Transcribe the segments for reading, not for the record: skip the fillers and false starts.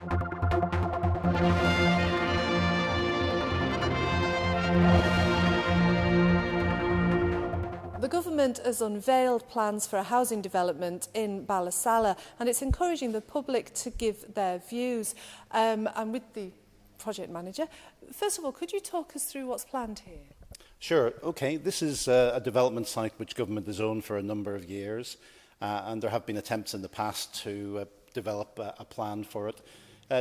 The government has unveiled plans for a housing development in Ballasalla, and it's encouraging the public to give their views. And with the project manager, first of all, could you talk us through what's planned here? Sure. Okay. This is a development site which government has owned for a number of years, and there have been attempts in the past to develop a plan for it.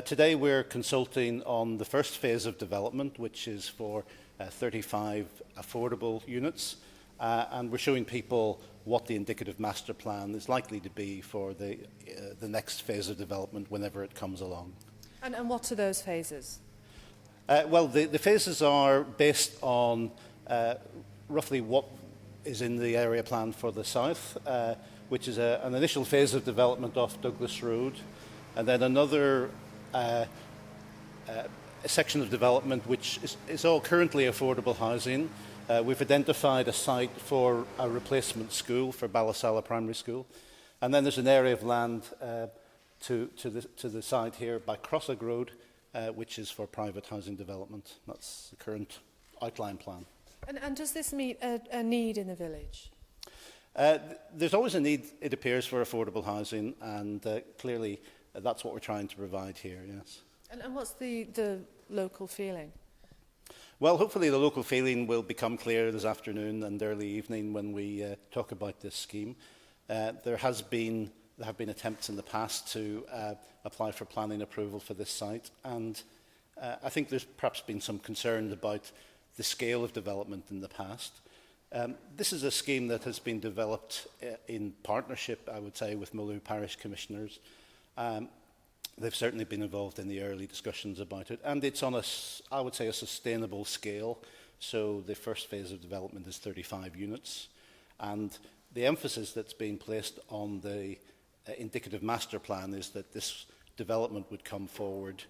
Today we're consulting on the first phase of development, which is for 35 affordable units, and we're showing people what the indicative master plan is likely to be for the next phase of development whenever it comes along. And what are those phases? Well, the phases are based on roughly what is in the area plan for the south, which is an initial phase of development off Douglas Road, and then another section of development which is all currently affordable housing. We've identified a site for a replacement school for Ballasalla Primary School, and then there's an area of land to the side here by Crossag Road, which is for private housing development. That's the current outline plan. And does this meet a need in the village? There's always a need, it appears, for affordable housing, and clearly that's what we're trying to provide here, yes. And what's the local feeling? Well, hopefully the local feeling will become clear this afternoon and early evening when we talk about this scheme. There have been attempts in the past to apply for planning approval for this site, and I think there's perhaps been some concern about the scale of development in the past. This is a scheme that has been developed in partnership, I would say, with Maloo Parish Commissioners. They've certainly been involved in the early discussions about it, and it's on I would say, a sustainable scale. So the first phase of development is 35 units, and the emphasis that's being placed on the indicative master plan is that this development would come forward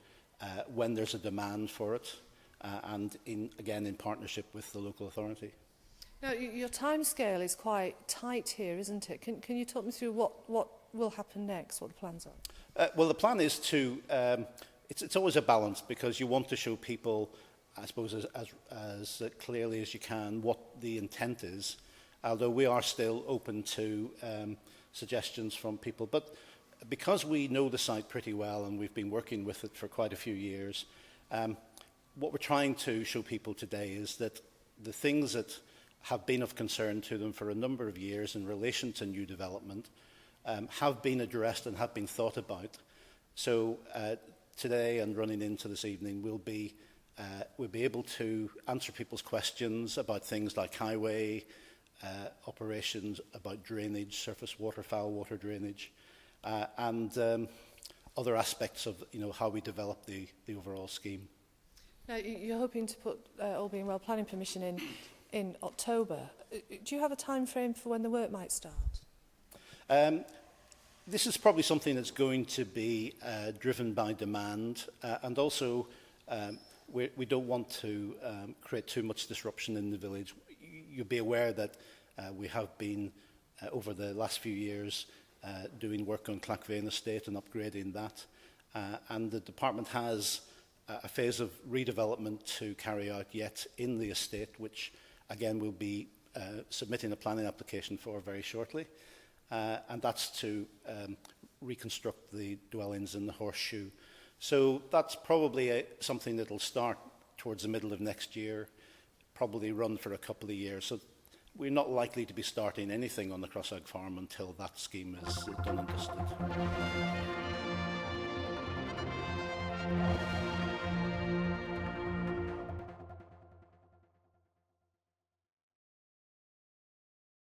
when there's a demand for it, and again in partnership with the local authority. Now, your timescale is quite tight here, isn't it? Can you talk me through what will happen next, what the plans are? Well, the plan is to, it's always a balance, because you want to show people, I suppose, as clearly as you can what the intent is, although we are still open to suggestions from people. But because we know the site pretty well and we've been working with it for quite a few years, what we're trying to show people today is that the things that have been of concern to them for a number of years in relation to new development have been addressed and have been thought about. So today and running into this evening, we'll be able to answer people's questions about things like highway operations, about drainage, surface water, foul water drainage, and other aspects of how we develop the overall scheme. Now, you're hoping to put, all being well, planning permission in October. Do you have a time frame for when the work might start? This is probably something that's going to be driven by demand, and also we don't want to create too much disruption in the village. You'll be aware that we have been, over the last few years, doing work on Clackvane Estate and upgrading that, and the department has a phase of redevelopment to carry out yet in the estate, which again we'll be submitting a planning application for very shortly. And that's to reconstruct the dwellings in the horseshoe. So that's probably something that will start towards the middle of next year, probably run for a couple of years. So we're not likely to be starting anything on the Crossag farm until that scheme is done and dusted.